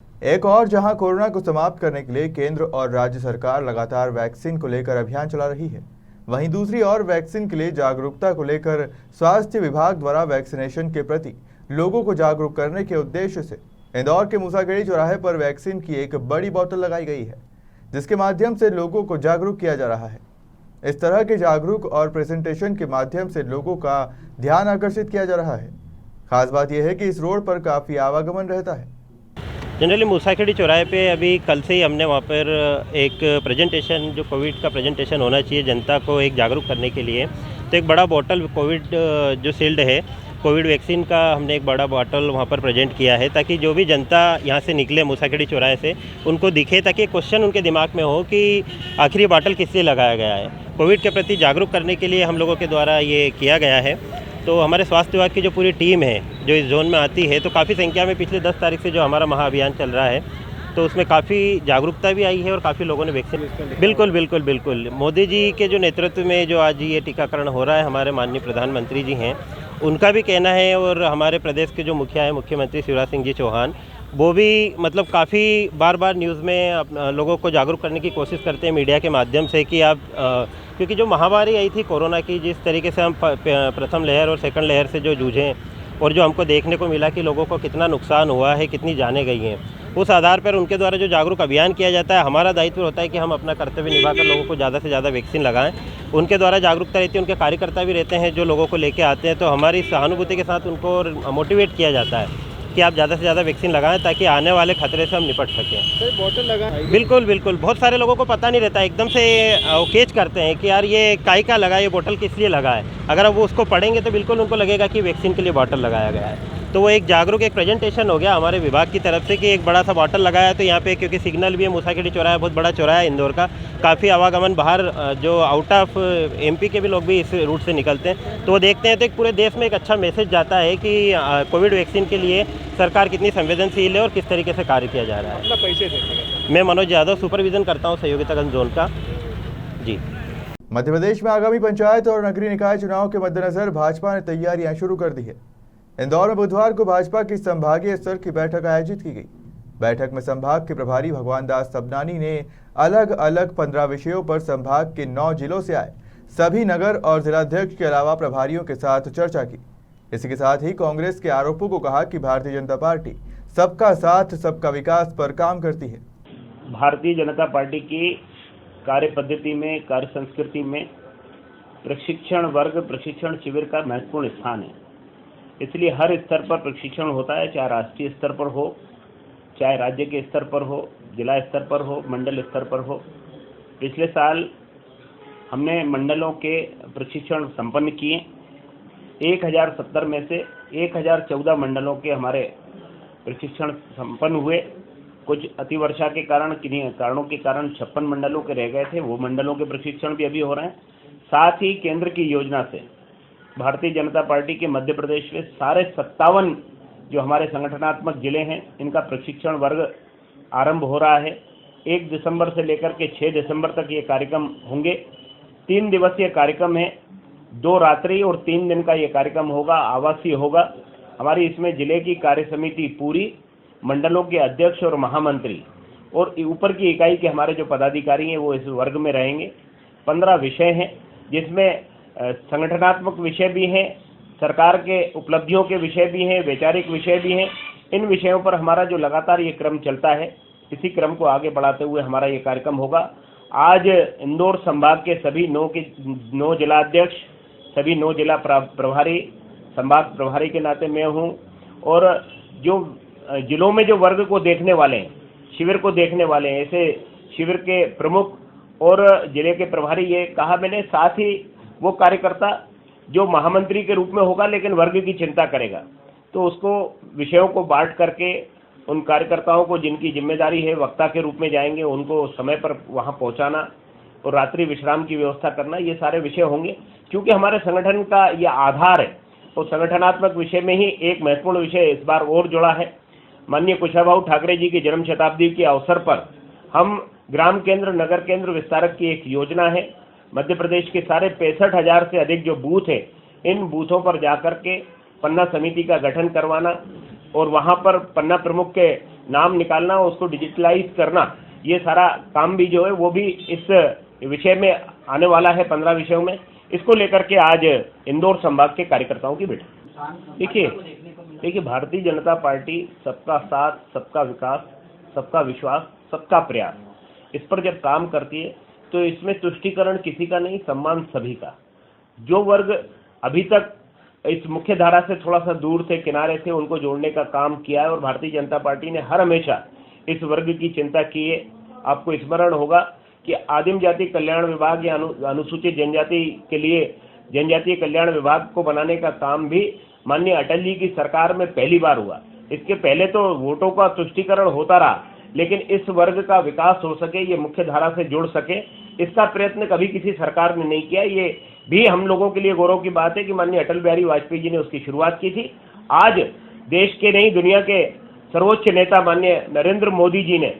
एक और जहां कोरोना को समाप्त करने के लिए केंद्र और राज्य सरकार लगातार वैक्सीन को लेकर अभियान चला रही है, वहीं दूसरी ओर वैक्सीन के लिए जागरूकता को लेकर स्वास्थ्य विभाग द्वारा वैक्सीनेशन के प्रति लोगों को जागरूक करने के उद्देश्य से इंदौर के मूसाखेड़ी चौराहे पर वैक्सीन की एक बड़ी बोतल लगाई गई है, जिसके माध्यम से लोगों को जागरूक किया जा रहा है। इस तरह के जागरूक और प्रेजेंटेशन के माध्यम से लोगों का ध्यान आकर्षित किया जा रहा है। खास बात यह है कि इस रोड पर काफ़ी आवागमन रहता है। जनरली मूसाखेड़ी चौराहे पे अभी कल से ही हमने वहाँ पर एक प्रेजेंटेशन, जो कोविड का प्रेजेंटेशन होना चाहिए जनता को एक जागरूक करने के लिए, तो एक बड़ा बॉटल कोविड जो सील्ड है कोविड वैक्सीन का, हमने एक बड़ा बॉटल वहाँ पर प्रेजेंट किया है ताकि जो भी जनता यहाँ से निकले मूसाखेड़ी चौराहे से उनको दिखे, ताकि क्वेश्चन उनके दिमाग में हो कि आखिर ये बॉटल किस लिए लगाया गया है। कोविड के प्रति जागरूक करने के लिए हम लोगों के द्वारा ये किया गया है। तो हमारे स्वास्थ्य विभाग की जो पूरी टीम है जो इस जोन में आती है, तो काफ़ी संख्या में पिछले 10 तारीख से जो हमारा महाअभियान चल रहा है, तो उसमें काफ़ी जागरूकता भी आई है और काफ़ी लोगों ने वैक्सीन बिल्कुल मोदी जी के जो नेतृत्व में जो आज ये टीकाकरण हो रहा है, हमारे माननीय प्रधानमंत्री जी हैं, उनका भी कहना है, और हमारे प्रदेश के जो मुखिया है मुख्यमंत्री शिवराज सिंह जी चौहान, वो भी मतलब काफ़ी बार न्यूज़ में लोगों को जागरूक करने की कोशिश करते हैं मीडिया के माध्यम से कि आप क्योंकि जो महामारी आई थी कोरोना की, जिस तरीके से हम प्रथम लहर और सेकंड लहर से जो जूझे और जो हमको देखने को मिला कि लोगों को कितना नुकसान हुआ है, कितनी जानें गई हैं, उस आधार पर उनके द्वारा जो जागरूक अभियान किया जाता है, हमारा दायित्व होता है कि हम अपना कर्तव्य निभाकर लोगों को ज़्यादा से ज़्यादा वैक्सीन लगाएं। उनके द्वारा जागरूकता रहती है, उनके कार्यकर्ता भी रहते हैं जो लोगों को लेके आते हैं, तो हमारी सहानुभूति के साथ उनको मोटिवेट किया जाता है कि आप ज़्यादा से ज़्यादा वैक्सीन लगाएं ताकि आने वाले खतरे से हम निपट सकें। सर बॉटल लगा बिल्कुल बहुत सारे लोगों को पता नहीं रहता, एकदम से केच करते हैं कि यार ये काई का लगा, ये बोतल किस लिए लगा है। अगर वो उसको पढ़ेंगे तो बिल्कुल उनको लगेगा कि वैक्सीन के लिए बॉटल लगाया गया है। तो वो एक जागरूक एक प्रेजेंटेशन हो गया हमारे विभाग की तरफ से कि एक बड़ा सा बॉटल लगाया। तो यहाँ पे क्योंकि सिग्नल भी है, मूसाखेड़ी चौराहा बहुत बड़ा चौराहा है इंदौर का, काफ़ी आवागमन बाहर जो आउट ऑफ एमपी के भी लोग भी इस रूट से निकलते हैं, तो वो देखते हैं तो एक पूरे देश में एक अच्छा मैसेज जाता है कि कोविड वैक्सीन के लिए सरकार कितनी संवेदनशील है और किस तरीके से कार्य किया जा रहा है। अपना पैसे देते। मैं मनोज यादव सुपरविजन करता हूँ सहयोगितागंज जोन का। जी। मध्य प्रदेश में आगामी पंचायत और नगरीय निकाय चुनाव के मद्देनजर भाजपा ने तैयारियां शुरू कर दी है। इंदौर में बुधवार को भाजपा की संभागीय स्तर की बैठक आयोजित की गई। बैठक में संभाग के प्रभारी भगवान दास सबनानी ने अलग अलग 15 विषयों पर संभाग के 9 जिलों से आए सभी नगर और जिलाध्यक्ष के अलावा प्रभारियों के साथ चर्चा की। इसी के साथ ही कांग्रेस के आरोपों को कहा कि भारतीय जनता पार्टी सबका साथ सबका विकास पर काम करती है। भारतीय जनता पार्टी की कार्य पद्धति में, कार्य संस्कृति में प्रशिक्षण वर्ग, प्रशिक्षण शिविर का महत्वपूर्ण स्थान है। इसलिए हर स्तर पर प्रशिक्षण होता है, चाहे राष्ट्रीय स्तर पर हो, चाहे राज्य के स्तर पर हो, जिला स्तर पर हो, मंडल स्तर पर हो। पिछले साल हमने मंडलों के प्रशिक्षण संपन्न किए। 1070 में से 1014 मंडलों के हमारे प्रशिक्षण संपन्न हुए। कुछ अतिवर्षा के कारण, किन्हीं कारणों के कारण 56 मंडलों के रह गए थे, वो मंडलों के प्रशिक्षण भी अभी हो रहे हैं। साथ ही केंद्र की योजना से भारतीय जनता पार्टी के मध्य प्रदेश में सारे 57 जो हमारे संगठनात्मक जिले हैं, इनका प्रशिक्षण वर्ग आरंभ हो रहा है। 1 दिसंबर से लेकर के 6 दिसंबर तक ये कार्यक्रम होंगे। 3 दिवसीय कार्यक्रम है, 2 रात्रि और 3 दिन का ये कार्यक्रम होगा, आवासीय होगा। हमारी इसमें जिले की कार्य समिति पूरी, मंडलों के अध्यक्ष और महामंत्री और ऊपर की इकाई के हमारे जो पदाधिकारी हैं वो इस वर्ग में रहेंगे। 15 विषय हैं, जिसमें संगठनात्मक विषय भी हैं, सरकार के उपलब्धियों के विषय भी हैं, वैचारिक विषय भी हैं। इन विषयों पर हमारा जो लगातार ये क्रम चलता है, इसी क्रम को आगे बढ़ाते हुए हमारा ये कार्यक्रम होगा। आज इंदौर संभाग के सभी 9 जिलाध्यक्ष, सभी 9 जिला प्रभारी, संभाग प्रभारी के नाते मैं हूँ, और जो जिलों में जो वर्ग को देखने वाले हैं, शिविर को देखने वाले हैं, ऐसे शिविर के प्रमुख और जिले के प्रभारी, ये कहा मैंने, साथ ही वो कार्यकर्ता जो महामंत्री के रूप में होगा लेकिन वर्ग की चिंता करेगा, तो उसको विषयों को बांट करके उन कार्यकर्ताओं को जिनकी जिम्मेदारी है वक्ता के रूप में जाएंगे, उनको समय पर वहां पहुंचाना और रात्रि विश्राम की व्यवस्था करना, ये सारे विषय होंगे। क्योंकि हमारे संगठन का यह आधार है, तो संगठनात्मक विषय में ही एक महत्वपूर्ण विषय इस बार और जुड़ा है। माननीय कुशाभाऊ ठाकरे जी की जन्म शताब्दी के अवसर पर हम ग्राम केंद्र, नगर केंद्र विस्तारक की एक योजना है। मध्य प्रदेश के सारे 65,000 से अधिक जो बूथ है, इन बूथों पर जाकर के पन्ना समिति का गठन करवाना और वहां पर पन्ना प्रमुख के नाम निकालना, उसको डिजिटलाइज करना, ये सारा काम भी जो है वो भी इस विषय में आने वाला है 15 विषयों में। इसको लेकर के आज इंदौर संभाग के कार्यकर्ताओं की बैठक। देखिए भारतीय जनता पार्टी सबका साथ, सबका विकास, सबका विश्वास, सबका प्रयास, इस पर जब काम करती है तो इसमें तुष्टीकरण किसी का नहीं, सम्मान सभी का। जो वर्ग अभी तक इस मुख्य धारा से थोड़ा सा दूर थे, किनारे थे, उनको जोड़ने का काम किया है और भारतीय जनता पार्टी ने हर हमेशा इस वर्ग की चिंता की है। आपको स्मरण होगा कि आदिम जाति कल्याण विभाग या अनुसूचित जनजाति के लिए जनजातीय कल्याण विभाग को बनाने का काम भी माननीय अटल जी की सरकार में पहली बार हुआ। इसके पहले तो वोटों का तुष्टीकरण होता रहा, लेकिन इस वर्ग का विकास हो सके, ये मुख्य धारा से जुड़ सके, इसका प्रयत्न कभी किसी सरकार ने नहीं किया। ये भी हम लोगों के लिए गौरव की बात है कि माननीय अटल बिहारी वाजपेयी जी ने उसकी शुरुआत की थी। आज देश के नहीं, दुनिया के सर्वोच्च नेता माननीय नरेंद्र मोदी जी ने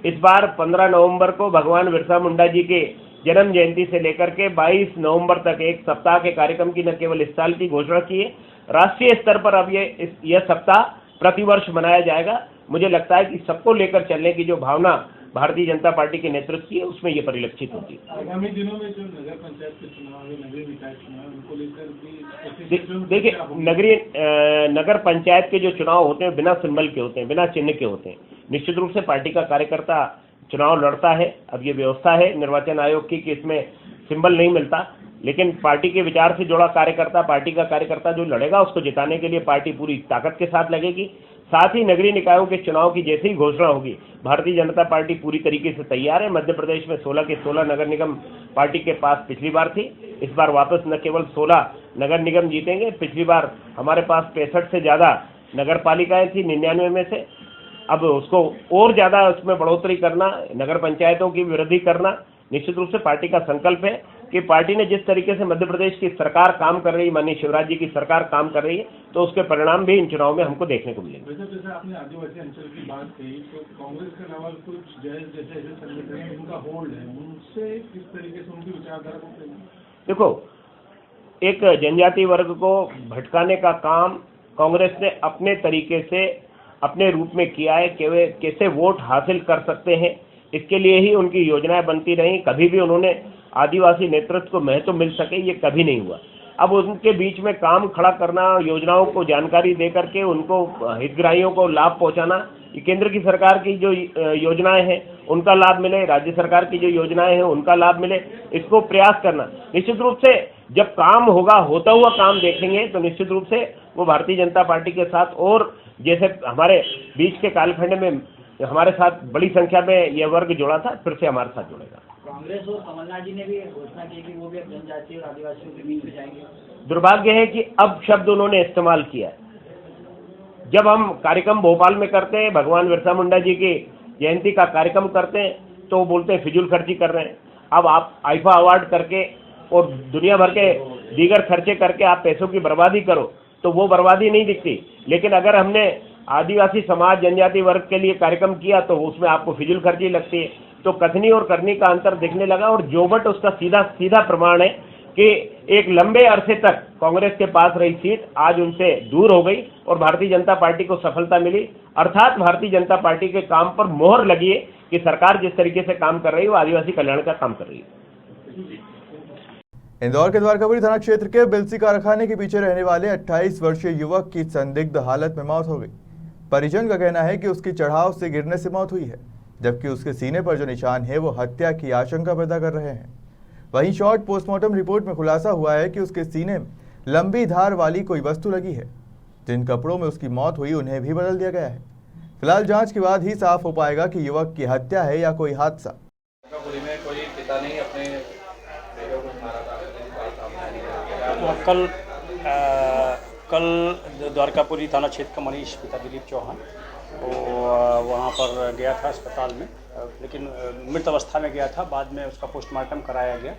इस बार 15 नवंबर को भगवान बिरसा मुंडा जी के जन्म जयंती से लेकर के 22 नवंबर तक एक सप्ताह के कार्यक्रम की न केवल इस साल की घोषणा की है, राष्ट्रीय स्तर पर अब यह सप्ताह प्रतिवर्ष मनाया जाएगा। मुझे लगता है कि सबको लेकर चलने की जो भावना भारतीय जनता पार्टी के नेतृत्व की है, उसमें ये परिलक्षित होती है। आगामी दिनों में जो नगर पंचायत के चुनाव है, नगरीय निकाय चुनाव, उनको लेकर भी देखिए नगर पंचायत के जो चुनाव होते हैं बिना सिंबल के होते हैं, बिना चिन्ह के होते हैं। निश्चित रूप से पार्टी का कार्यकर्ता चुनाव लड़ता है। अब ये व्यवस्था है निर्वाचन आयोग की कि इसमें सिंबल नहीं मिलता, लेकिन पार्टी के विचार से जुड़ा कार्यकर्ता, पार्टी का कार्यकर्ता जो लड़ेगा, उसको जिताने के लिए पार्टी पूरी ताकत के साथ लगेगी। साथ ही नगरीय निकायों के चुनाव की जैसे ही घोषणा होगी, भारतीय जनता पार्टी पूरी तरीके से तैयार है। मध्य प्रदेश में 16 के 16 नगर निगम पार्टी के पास पिछली बार थी, इस बार वापस न केवल 16 नगर निगम जीतेंगे, पिछली बार हमारे पास 65 से ज़्यादा नगर पालिकाएँ थी 99 में से। अब उसको और ज़्यादा उसमें बढ़ोतरी करना, नगर पंचायतों की वृद्धि करना, निश्चित रूप से पार्टी का संकल्प है कि पार्टी ने जिस तरीके से मध्य प्रदेश की सरकार काम कर रही है, माननीय शिवराज जी की सरकार काम कर रही है, तो उसके परिणाम भी इन चुनाव में हमको देखने को मिलेंगे। जैसे आपने आदिवासी अंचल की बात कही, तो कांग्रेस के अलावा कुछ जैसे संगठन है उनका होल्ड है, उनसे किस तरीके से उनकी विचारधारा को? देखो, एक जनजातीय वर्ग को भटकाने का काम कांग्रेस ने अपने तरीके से, अपने रूप में किया है कि वे कैसे वोट हासिल कर सकते हैं, इसके लिए ही उनकी योजनाएं बनती रहीं। कभी भी उन्होंने आदिवासी नेतृत्व को महत्व मिल सके, ये कभी नहीं हुआ। अब उनके बीच में काम खड़ा करना, योजनाओं को जानकारी दे करके उनको हितग्राहियों को लाभ पहुंचाना, ये केंद्र की सरकार की जो योजनाएं हैं उनका लाभ मिले, राज्य सरकार की जो योजनाएं हैं उनका लाभ मिले, इसको प्रयास करना। निश्चित रूप से जब काम होगा, होता हुआ काम देखेंगे, तो निश्चित रूप से वो भारतीय जनता पार्टी के साथ, और जैसे हमारे बीच के कालखंड में हमारे साथ बड़ी संख्या में यह वर्ग जुड़ा था, फिर से हमारे साथ जुड़ेगा। कांग्रेस और कमलनाथ जी ने भी घोषणा की कि वो भी अब जनजाति और आदिवासियों के बीच में जाएंगे। दुर्भाग्य है कि अब शब्द उन्होंने इस्तेमाल किया है। जब हम कार्यक्रम भोपाल में करते हैं, भगवान बिरसा मुंडा जी की जयंती का कार्यक्रम करते हैं, तो वो बोलते हैं फिजूल खर्ची कर रहे हैं। अब आप आईफा अवार्ड करके और दुनिया भर के दीगर खर्चे करके आप पैसों की बर्बादी करो, तो वो बर्बादी नहीं दिखती। लेकिन अगर हमने आदिवासी समाज, जनजाति वर्ग के लिए कार्यक्रम किया, तो उसमें आपको फिजूल खर्ची लगती है। तो कथनी और करनी का अंतर दिखने लगा, और जोबट उसका सीधा प्रमाण है कि एक लंबे अरसे तक कांग्रेस के पास रही सीट आज उनसे दूर हो गई और भारतीय जनता पार्टी को सफलता मिली। अर्थात भारतीय जनता पार्टी के काम पर मोहर लगी है कि सरकार जिस तरीके से काम कर रही है वो आदिवासी कल्याण का काम कर रही है। इंदौर के द्वारकापुरी थाना क्षेत्र के बिलसी कारखाने के पीछे रहने वाले 28 वर्षीय युवक की संदिग्ध हालत में मौत हो गई। परिजन का कहना है कि उसकी चढ़ाव से गिरने से मौत हुई है, जबकि उसके सीने पर जो निशान है वो हत्या की आशंका पैदा कर रहे हैं। वहीं शॉर्ट पोस्टमार्टम रिपोर्ट में खुलासा हुआ है कि उसके सीने में लंबी धार वाली कोई वस्तु लगी है। जिन कपड़ों में उसकी मौत हुई उन्हें भी बदल दिया गया है। फिलहाल जांच के बाद ही साफ हो पाएगा कि युवक की हत्या है या कोई हादसा। में कोई पिता नहीं अपने कल द्वारकापुरी थाना क्षेत्र का मनीष पिता दिलीप चौहान वो वहाँ पर गया था अस्पताल में, लेकिन मृत अवस्था में गया था। बाद में उसका पोस्टमार्टम कराया गया।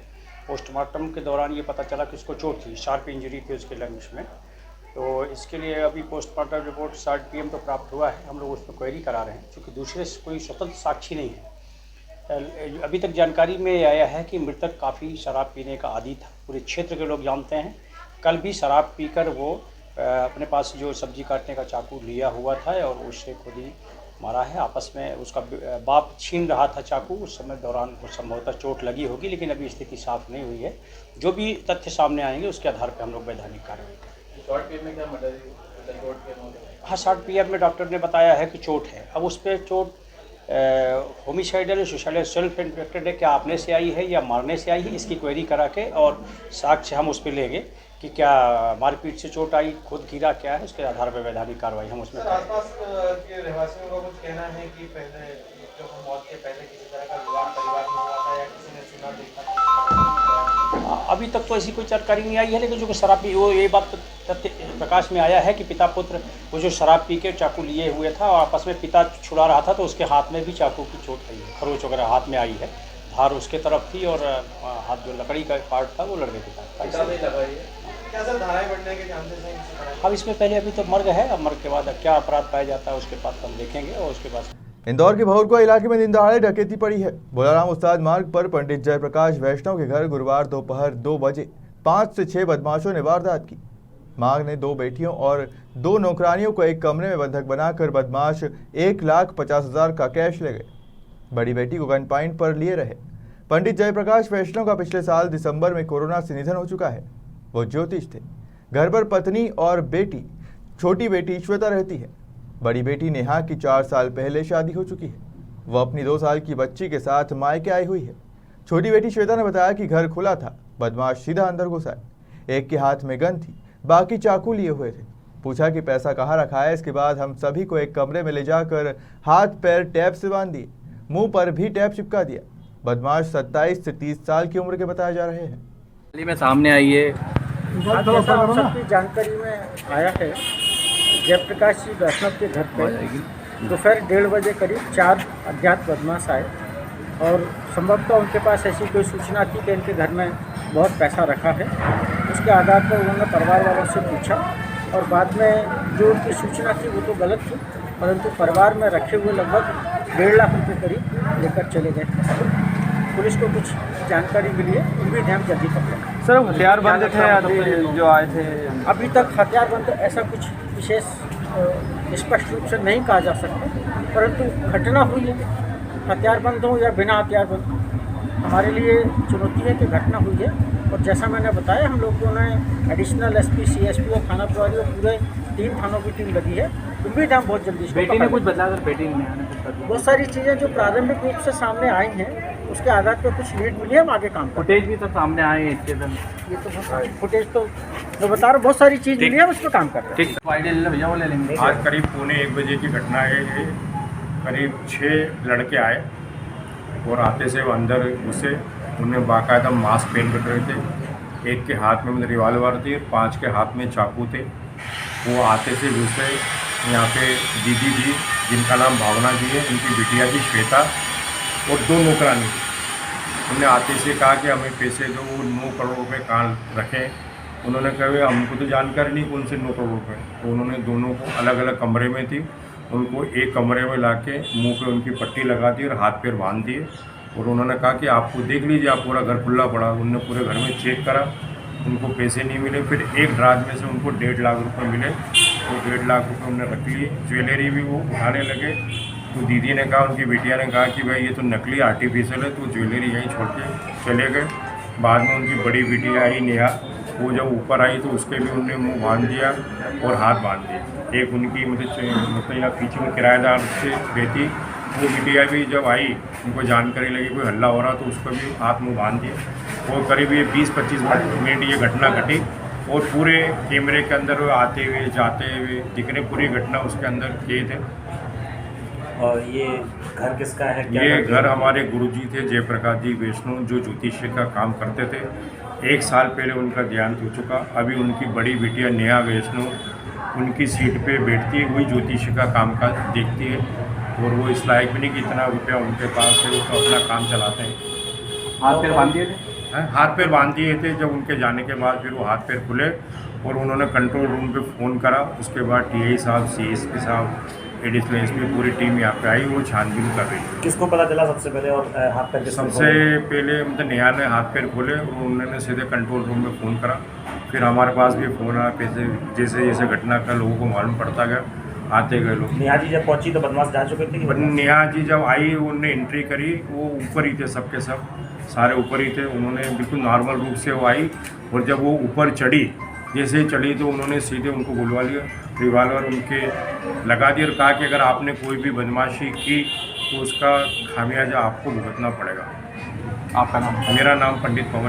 पोस्टमार्टम के दौरान ये पता चला कि उसको चोट थी, शार्प इंजरी थी उसके लंग्स में। तो इसके लिए अभी पोस्टमार्टम रिपोर्ट 60 PM तो प्राप्त हुआ है। हम लोग उस पर क्वेरी करा रहे हैं, क्योंकि दूसरे कोई स्वतंत्र साक्षी नहीं है। अभी तक जानकारी में आया है कि मृतक काफ़ी शराब पीने का आदी था, पूरे क्षेत्र के लोग जानते हैं। कल भी शराब पीकर वो अपने पास जो सब्जी काटने का चाकू लिया हुआ था और उससे खुद ही मारा है। आपस में उसका बाप छीन रहा था चाकू, उस समय दौरान कुछ संभवतः चोट लगी होगी, लेकिन अभी स्थिति साफ नहीं हुई है। जो भी तथ्य सामने आएंगे उसके आधार पर हम लोग वैधानिक कार्रवाई करेंगे। शॉर्ट पीरियड में क्या मर्डर है? हाँ, शॉर्ट पीरियड में डॉक्टर ने बताया है कि चोट है। अब उस पर चोट होमिसाइडल सुसाइडल सेल्फ इन्फेक्टेड है, क्या आपने से आई है या मारने से आई है, इसकी क्वेरी करा के और साक्ष्य हम उस पर लेंगे कि क्या मारपीट से चोट आई, खुद गिरा, क्या है, उसके आधार पर वैधानिक कार्रवाई हम उसमें करेंगे। आसपास के रहवासियों का कुछ कहना है कि पहले जो मौत के पहले किसी तरह का विवाद परिवार में हुआ था या किसी ने सुना देखा? अभी तक तो ऐसी कोई जानकारी नहीं आई है, लेकिन जो शराब पी, वो ये बात तथ्य प्रकाश में आया है कि पिता पुत्र वो जो शराब पी के चाकू लिए हुए था और आपस में पिता छुड़ा रहा था, तो उसके हाथ में भी चाकू की चोट आई है, खरोच वगैरह हाथ में आई है, धार उसके तरफ थी और हाथ जो लकड़ी का पार्ट था वो लड़के के पास था। क्या सर धाराएं बढ़ने के चांसेस हैं? अब इसमें पहले अभी तो मर्ग है, अब मर्ग के बाद क्या अपराध पाया जाता है उसके बाद हम देखेंगे और उसके बाद। इंदौर के भौरकुआ इलाके में दिन दहाड़े डकैती पड़ी है। बोलाराम उस्ताद मार्ग पर पंडित जयप्रकाश वैष्णव के घर गुरुवार दोपहर 2 बजे 5 से 6 बदमाशों ने वारदात की। मांग ने 2 बेटियों और 2 नौकरानियों को एक कमरे में बंधक बनाकर बदमाश 1,50,000 का कैश ले गए। बड़ी बेटी को गन पॉइंट पर लिए रहे। पंडित जयप्रकाश वैष्णव का पिछले साल दिसंबर में कोरोना से निधन हो चुका है। वो ज्योतिष थे। घर पर पत्नी और बेटी, छोटी बेटी श्वेता रहती है। बड़ी बेटी नेहा की 4 साल पहले शादी हो चुकी है। वह अपनी 2 साल की बच्ची के साथ मायके आई हुई है। छोटी बेटी श्वेता ने बताया कि घर खुला था, बदमाश सीधा अंदर घुस आए। एक के हाथ में गन थी, बाकी चाकू लिए हुए थे। पूछा कि पैसा कहाँ रखा है। इसके बाद हम सभी को एक कमरे में ले जाकर हाथ पैर टैप से बांध दिए, मुंह पर भी टैप चिपका दिया। बदमाश 27 से 30 साल की उम्र के बताए जा रहे हैं। में सामने आई है, सबकी जानकारी में आया है जयप्रकाश जी वैष्णव के घर पर दोपहर 1:30 बजे करीब 4 अज्ञात बदमाश आए और संभवतः उनके पास ऐसी कोई सूचना थी कि इनके घर में बहुत पैसा रखा है। उसके आधार पर उन्होंने परिवार वालों से पूछा और बाद में जो उनकी सूचना थी वो तो गलत थी, परंतु परिवार में रखे हुए लगभग 1.5 लाख रुपये करीब लेकर चले गए। पुलिस को कुछ जानकारी मिली है, उम्मीद है हम जल्दी पकड़ेंगे। सर हथियार बंद थे जो आए थे? अभी तक हथियार बंद ऐसा कुछ विशेष स्पष्ट रूप से नहीं कहा जा सकता, परंतु घटना हुई है, हथियार बंद हो या बिना हथियार बंद, हमारे लिए चुनौती है कि घटना हुई है। और जैसा मैंने बताया, हम लोगों ने एडिशनल एसपी, सीएसपी और थाना प्रभारी और पूरे 3 थानों की टीम लगी है। उम्मीद है हम बहुत जल्दी। बेटी ने कुछ बदला सर? बेटी ने बहुत सारी चीज़ें जो प्रारंभिक रूप से सामने आई हैं, उसके आधार पर कुछ लीड मिली है, हम आगे काम करें। फुटेज भी तो सामने आए हैं इसके अंदर? ये तो फुटेज तो मैं बता रहा हूँ, बहुत सारी चीज़ मिली है, उस पर काम कर रहे हैं। ठीक, भैया वो ले लेंगे। आज करीब 1:45 बजे की घटना है। ये करीब 6 लड़के आए और आते से वो अंदर घुसे। उन्हें बाकायदा मास्क पहन कर रहे थे। एक के हाथ में रिवॉल्वर थी, 5 के हाथ में चाकू थे। वो आते से घुसे। यहाँ पे दीदी थी जिनका नाम भावना जी है, उनकी बिटिया थी श्वेता और 2 नौकरानी थी। उन्होंने आते से कहा कि हमें पैसे दो, 9 करोड़ रुपये कहाँ रखें। उन्होंने कहा हमको तो जानकारी नहीं कौन से 9 करोड़ रुपये। तो उन्होंने दोनों को अलग अलग कमरे में थी, उनको एक कमरे में लाके मुंह पे उनकी पट्टी लगा दी और हाथ पैर बांध दिए। और उन्होंने कहा कि आपको देख लीजिए, आप पूरा घर खुला पड़ा। उन्होंने पूरे घर में चेक करा, उनको पैसे नहीं मिले। फिर एक ड्राज में से उनको 1.5 लाख रुपये मिले। तो 1.5 लाख रुपये उन्होंने रख लिए। ज्वेलरी भी वो उठाने लगे। तो दीदी ने कहा, उनकी बिटिया ने कहा कि भाई ये तो नकली आर्टिफिशियल है, तो ज्वेलरी यहीं छोड़ के चले गए। बाद में उनकी बड़ी बिटिया आई नेहा, वो जब ऊपर आई तो उसके भी उन्होंने मुंह बांध दिया और हाथ बांध दिए। एक उनकी मतलब यहाँ पीछे में किराएदार से रहती, वो बिटिया भी जब आई, उनको जानकारी लगी कोई हल्ला हो रहा, तो उसको भी हाथ मुंह बांध दिया। और करीब ये 20-25 मिनट ये घटना घटी और पूरे कैमरे के अंदर आते हुए जाते हुए दिखने पूरी घटना उसके अंदर किए थे। और ये घर किसका है? ये घर हमारे गुरुजी थे जयप्रकाश जी वैष्णव, जो ज्योतिषी का काम करते थे। 1 साल पहले उनका देहांत हो चुका। अभी उनकी बड़ी बिटिया नेहा वैष्णव उनकी सीट पे बैठती है, वही ज्योतिषी का कामकाज देखती है। और वो इस लायक भी नहीं कि इतना रुपया उनके पास है, वो तो अपना काम चलाते हैं। हाथ पैर बांध दिए थे? हाथ पैर बांध दिए थे। जब उनके जाने के बाद फिर वो हाथ पैर खुले और उन्होंने कंट्रोल रूम पे फ़ोन करा। उसके बाद टीआई साहब, सीएसपी साहब, एडिशनल एसपी, पूरी टीम यहाँ पे आई, वो छानबीन कर रही थी। किसको पता चला सबसे पहले और हाथ पैर? सबसे पहले मतलब नेहा ने हाथ पैर खोले और उन्होंने सीधे कंट्रोल रूम में फ़ोन करा। फिर हमारे पास भी फ़ोन आया, जैसे जैसे घटना का लोगों को मालूम पड़ता गया, आते गए लोग। नेहा जी जब पहुंची तो बदमाश जा चुके थे कि बदमाश? नेहा जी जब आई उन्होंने एंट्री करी, वो ऊपर ही थे, सबके सब सारे ऊपर ही थे। उन्होंने बिल्कुल नॉर्मल रूप से वो आई और जब वो ऊपर चढ़ी, जैसे ही चढ़ी तो उन्होंने सीधे उनको बुलवा लिया, रिवाल्वर उनके लगा दिया और कहा कि अगर आपने कोई भी बदमाशी की तो उसका खामियाजा आपको भुगतना पड़ेगा। आपका नाम? मेरा नाम पंडित पवन